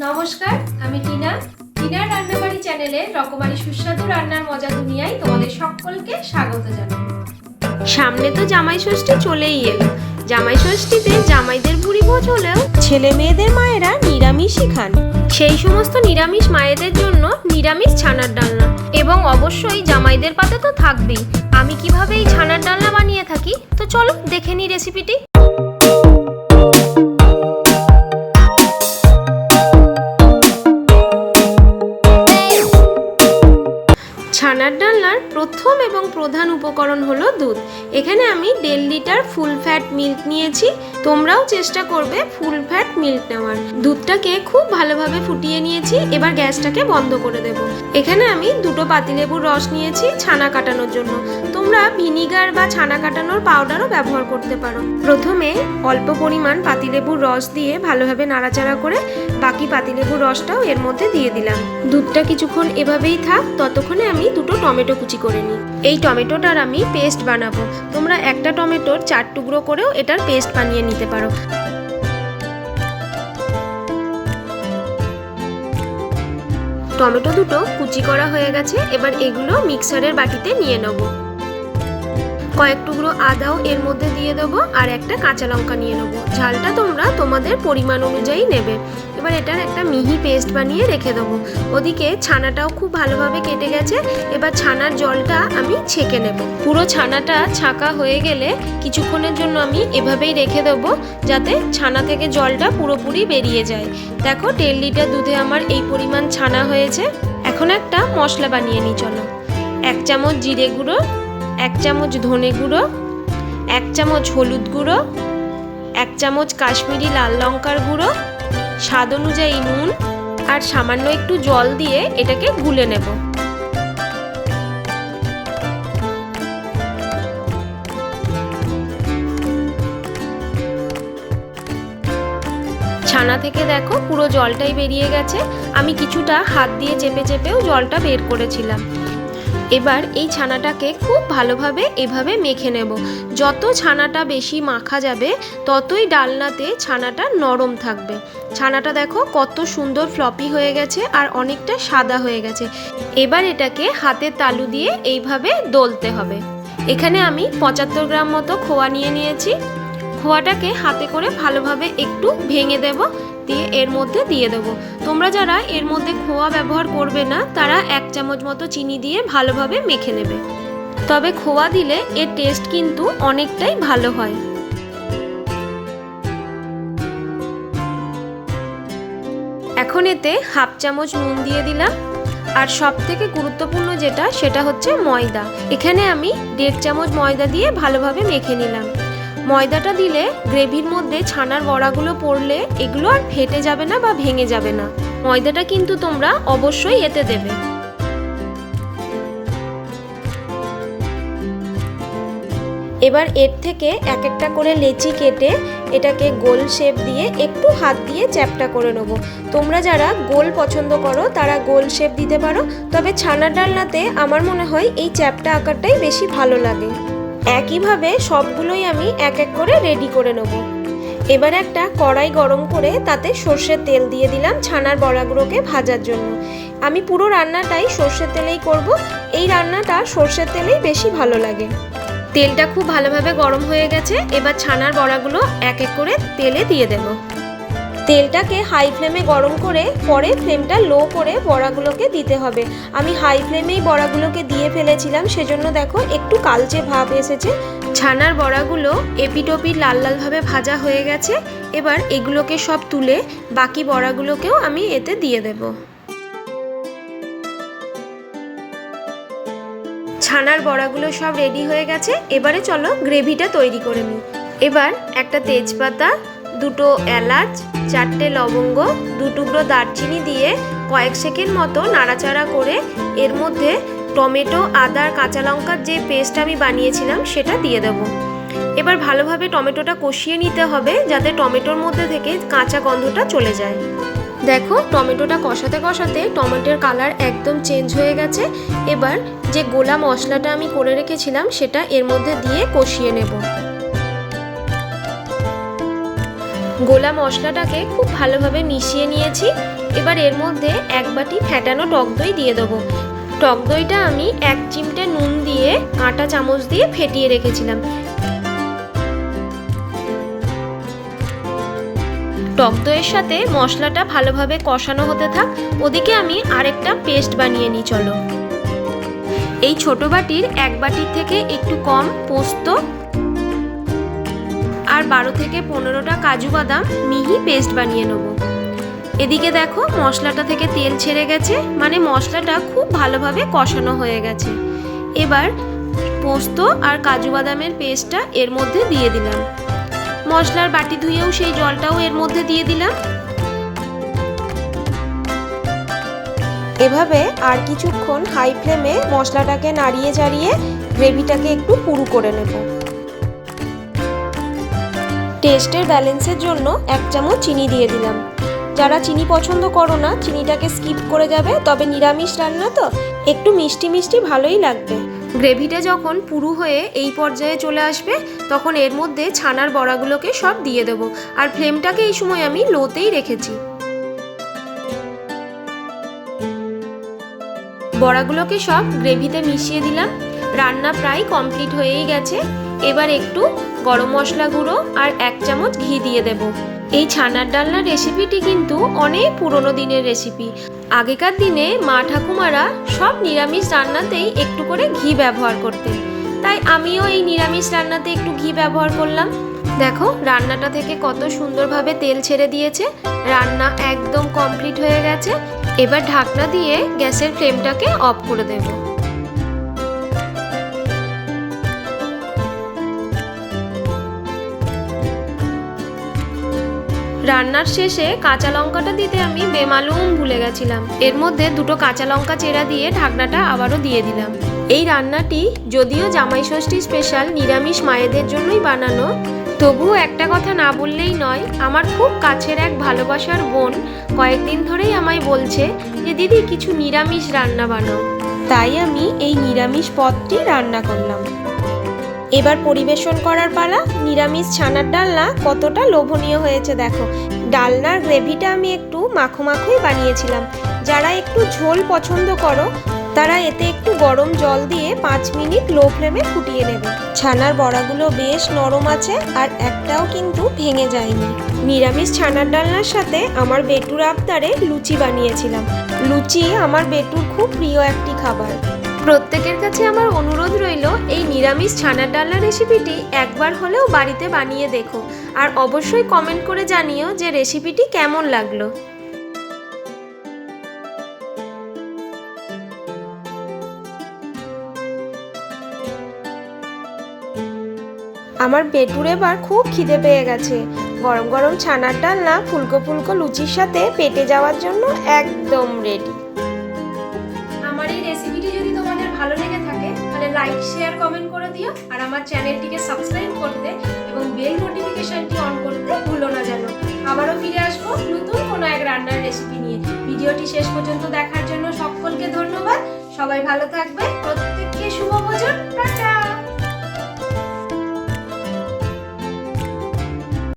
নমস্কার, আমি টিনার রান্নাবাড়ি চ্যানেলে রকমারি সুস্বাদু রান্নার মজা দুনিয়ায় তোমাদের সকলকে স্বাগত জানাই। সামনে তো জামাই ষষ্ঠী চলেই এলো। জামাই ষষ্ঠীতে জামাইদের বুড়ি ভোজ হলেও ছেলে মেয়েদের মায়েরা নিরামিষই খান। সেই সমস্ত নিরামিষ মায়েদের জন্য নিরামিষ ছানার ডালনা, এবং অবশ্যই জামাইদের পাতে তো থাকবেই। আমি কিভাবে এই ছানার ডালনা বানিয়ে থাকি, তো চলো দেখে নিই রেসিপিটি। ছানার ডালনার প্রথম এবং প্রধান উপকরণ হলো দুধ। এখানে আমি 1.5 লিটার ফুল ফ্যাট মিল্ক নিয়েছি। তোমরাও চেষ্টা করবে ফুল ফ্যাট মিল্ক নেওয়ার। দুধটাকে খুব ভালোভাবে ফুটিয়ে নিয়েছি। এবার গ্যাসটাকে বন্ধ করে দেব। এখানে আমি 2 পাতিলেবুর রস নিয়েছি ছানা কাটানোর জন্য। তোমরা ভিনিগার বা ছানা কাটানোর পাউডারও ব্যবহার করতে পারো। প্রথমে অল্প পরিমাণ পাতিলেবুর রস দিয়ে ভালোভাবে নাড়াচাড়া করে বাকি পাতিলেবুর রসটাও এর মধ্যে দিয়ে দিলাম। দুধটা কিছুক্ষণ এভাবেই থাক, ততক্ষণে আমি 2 টমেটো কুচি করে নিই। এই টমেটোটার আমি পেস্ট বানাবো। তোমরা একটা টমেটোর 4 টুকরো করেও এটার পেস্ট বানিয়ে নিতে পারো। টমেটো দুটো কুচি করা হয়ে গেছে। এবার এগুলো মিক্সারের বাটিতে নিয়ে নেব। কয়েক টুকরো আদাও এর মধ্যে দিয়ে দেবো, আর একটা কাঁচা লঙ্কা নিয়ে নেবো। ঝালটা তোমরা তোমাদের পরিমাণ অনুযায়ী নেবে। এবার এটার একটা মিহি পেস্ট বানিয়ে রেখে দেবো। ওদিকে ছানাটাও খুব ভালোভাবে কেটে গেছে। এবার ছানার জলটা আমি ছেঁকে নেব। পুরো ছানাটা ছাঁকা হয়ে গেলে কিছুক্ষণের জন্য আমি এভাবেই রেখে দেবো, যাতে ছানা থেকে জলটা পুরোপুরি বেরিয়ে যায়। দেখো 1.5 লিটার দুধে আমার এই পরিমাণ ছানা হয়েছে। এখন একটা মশলা বানিয়ে নিই চলো। 1 চামচ জিরে গুঁড়ো, 1 চামচ ধনে গুঁড়ো, 1 চামচ হলুদ গুঁড়ো, 1 চামচ কাশ্মীরি লাল লঙ্কার গুঁড়ো, স্বাদ অনুযায়ী নুন, আর সামান্য একটু জল দিয়ে এটাকে গুলে নেব। ছানা থেকে দেখো পুরো জলটাই বেরিয়ে গেছে। আমি কিছুটা হাত দিয়ে চেপে চেপেও জলটা বের করেছিলাম। এবার এই ছানাটাকে খুব ভালোভাবে এভাবে মেখে নেব। যত ছানাটা বেশি মাখা যাবে, ততই ডালনাতে ছানাটা নরম থাকবে। ছানাটা দেখো কত সুন্দর ফ্লপি হয়ে গেছে আর অনেকটা সাদা হয়ে গেছে। এবার এটাকে হাতের তালু দিয়ে এইভাবে দোলতে হবে। এখানে আমি 75 গ্রাম মতো খোয়া নিয়ে নিয়েছি। খোয়াটাকে হাতে করে ভালোভাবে একটু ভেঙে দেব, দিয়ে এর মধ্যে দিয়ে দেবো। তোমরা যারা এর মধ্যে খোয়া ব্যবহার করবে না, তারা 1 চামচ মতো চিনি দিয়ে ভালোভাবে মেখে নেবে। তবে খোয়া দিলে এর টেস্ট কিন্তু অনেকটাই ভালো হয়। এখন এতে 1/2 চামচ নুন দিয়ে দিলাম। আর সব থেকে গুরুত্বপূর্ণ যেটা, সেটা হচ্ছে ময়দা। এখানে আমি 1.5 চামচ ময়দা দিয়ে ভালোভাবে মেখে নিলাম। ময়দাটা দিলে গ্রেভির মধ্যে ছানার বড়াগুলো পড়লে এগুলো আর ফেটে যাবে না বা ভেঙে যাবে না। ময়দাটা কিন্তু তোমরা অবশ্যই এতে দেবে। এবার এর থেকে এক একটা করে লেচি কেটে এটাকে গোল শেপ দিয়ে একটু হাত দিয়ে চ্যাপটা করে নেব। তোমরা যারা গোল পছন্দ করো তারা গোল শেপ দিতে পারো, তবে ছানার ডালনাতে আমার মনে হয় এই চ্যাপটা আকারটাই বেশি ভালো লাগে। একইভাবে সবগুলোই আমি এক এক করে রেডি করে নেব। এবার একটা কড়াই গরম করে তাতে সর্ষের তেল দিয়ে দিলাম ছানার বড়াগুলোকে ভাজার জন্য। আমি পুরো রান্নাটাই সর্ষের তেলেই করব। এই রান্নাটা সর্ষের তেলেই বেশি ভালো লাগে। তেলটা খুব ভালোভাবে গরম হয়ে গেছে। এবার ছানার বড়াগুলো এক এক করে তেলে দিয়ে দেব। তেলটাকে হাই ফ্লেমে গরম করে পরে ফ্লেমটা লো করে বড়াগুলোকে দিতে হবে। আমি হাই ফ্লেমেই বড়াগুলোকে দিয়ে ফেলেছিলাম, সেজন্য দেখো একটু কালচে ভাব এসেছে। ছানার বড়াগুলো এপিটোপিট লাল লালভাবে ভাজা হয়ে গেছে। এবার এগুলোকে সব তুলে বাকি বড়াগুলোকেও আমি এতে দিয়ে দেব। ছানার বড়াগুলো সব রেডি হয়ে গেছে। এবারে চলো গ্রেভিটা তৈরি করে নিই। এবার একটা তেজপাতা, 2 এলাচ, 4টে লবঙ্গ, 2 টুকরো দারচিনি দিয়ে কয়েক সেকেন্ড মতো নাড়াচাড়া করে এর মধ্যে টমেটো, আদা, কাঁচা লঙ্কার যে পেস্ট আমি বানিয়েছিলাম সেটা দিয়ে দেব। এবার ভালোভাবে টমেটোটা কষিয়ে নিতে হবে, যাতে টমেটোর মধ্যে থেকে কাঁচা গন্ধটা চলে যায়। দেখো টমেটোটা কষাতে কষাতে টমেটোর কালার একদম চেঞ্জ হয়ে গেছে। এবার যে গোলা মশলাটা আমি করে রেখেছিলাম সেটা এর মধ্যে দিয়ে কষিয়ে নেব। গোলা মশলাটাকে খুব ভালোভাবে মিশিয়ে নিয়েছি। এবার এর মধ্যে 1 বাটি ফেটানো টক দই দিয়ে দেবো। টক দইটা আমি 1 চিমটে নুন দিয়ে আটা চামচ দিয়ে ফেটিয়ে রেখেছিলাম। টক দইয়ের সাথে মশলাটা ভালোভাবে কষানো হতে থাক, ওদিকে আমি আরেকটা পেস্ট বানিয়ে নিই। চলো, এই ছোট বাটির 1 বাটির থেকে একটু কম পোস্ত আর 12 থেকে 15টা কাজু বাদাম মিহি পেস্ট বানিয়ে নেব। এদিকে দেখো মশলাটা থেকে তেল ছেড়ে গেছে, মানে মশলাটা খুব ভালোভাবে কষানো হয়ে গেছে। এবার পোস্ত আর কাজু বাদামের পেস্টটা এর মধ্যে দিয়ে দিলাম। মশলার বাটি ধুয়েও সেই জলটাও এর মধ্যে দিয়ে দিলাম। এভাবে আর কিছুক্ষণ হাই ফ্লেমে মশলাটাকে নাড়িয়ে চাড়িয়ে গ্রেভিটাকে একটু পুরু করে নেব। টেস্টের ব্যালেন্সের জন্য 1 চামচ চিনি দিয়ে দিলাম। যারা চিনি পছন্দ করো না চিনিটাকে স্কিপ করে যাবে, তবে নিরামিষ রান্না তো একটু মিষ্টি মিষ্টি ভালোই লাগবে। গ্রেভিটা যখন পুরু হয়ে এই পর্যায়ে চলে আসবে তখন এর মধ্যে ছানার বড়াগুলোকে সব দিয়ে দেবো, আর ফ্লেমটাকে এই সময় আমি লোতেই রেখেছি। বড়াগুলোকে সব গ্রেভিতে মিশিয়ে দিলাম। রান্না প্রায় কমপ্লিট হয়েই গেছে। এবার একটু গরম মশলা গুঁড়ো আর 1 চামচ ঘি দিয়ে দেব। এই ছানার ডালনার রেসিপিটি কিন্তু অনেক পুরনো দিনের রেসিপি। আগেকার দিনে মা ঠাকুমারা সব নিরামিষ রান্নাতেই একটু করে ঘি ব্যবহার করতেন, তাই আমিও এই নিরামিষ রান্নাতে একটু ঘি ব্যবহার করলাম। দেখো রান্নাটা থেকে কত সুন্দরভাবে তেল ছেড়ে দিয়েছে। রান্না একদম কমপ্লিট হয়ে গেছে। এবার ঢাকনা দিয়ে গ্যাসের ফ্লেমটাকে অফ করে দেব। রান্নার শেষে কাঁচা লঙ্কাটা দিতে আমি বেমালুম ভুলে গেছিলাম। এর মধ্যে 2টো কাঁচা লঙ্কা চেরা দিয়ে ঢাকনাটা আবারও দিয়ে দিলাম। এই রান্নাটি যদিও জামাই ষষ্ঠী স্পেশাল নিরামিষ মায়েদের জন্যই বানানো, তবুও একটা কথা না বললেই নয়, আমার খুব কাছের এক ভালোবাসার বোন কয়েকদিন ধরেই আমায় বলছে যে দিদি কিছু নিরামিষ রান্না বানাও। তাই আমি এই নিরামিষ পদটি রান্না করলাম। এবার পরিবেশন করার পালা। নিরামিষ ছানার ডালনা কতটা লোভনীয় হয়েছে দেখো। ডালনার গ্রেভিটা আমি একটু মাখো মাখোই বানিয়েছিলাম। যারা একটু ঝোল পছন্দ করো তারা এতে একটু গরম জল দিয়ে 5 মিনিট লো ফ্লেমে ফুটিয়ে নেবে। ছানার বড়াগুলো বেশ নরম আছে আর একটাও কিন্তু ভেঙে যায়নি। নিরামিষ ছানার ডালনার সাথে আমার বেটুর আবদারে লুচি বানিয়েছিলাম। লুচি আমার বেটুর খুব প্রিয় একটি খাবার। প্রত্যেকের কাছে আমার অনুরোধ রইল এই নিরামিষ ছানার ডালনা রেসিপিটি একবার হলেও বাড়িতে বানিয়ে দেখো, আর অবশ্যই কমেন্ট করে জানিও যে রেসিপিটি কেমন লাগলো। আমার বেটুর এবার খুব খিদে পেয়ে গেছে। গরম গরম ছানার ডালনা ফুলকো ফুলকো লুচির সাথে পেটে যাওয়ার জন্য একদম রেডি। আমার এই রেসিপিটি যদি তোমাদের ভালো লেগে থাকে তাহলে লাইক শেয়ার কমেন্ট করে দিও, আর আমার চ্যানেলটিকে সাবস্ক্রাইব করতে এবং বেল নোটিফিকেশনটি অন করতে ভুলো না যেন। আবারও ফিরে আসবো নতুন কোনো এক রান্নার রেসিপি নিয়ে। ভিডিওটি শেষ পর্যন্ত দেখার জন্য সকলকে ধন্যবাদ। সবাই ভালো থাকবে। প্রত্যেককে শুভ ভোজন। টাটা।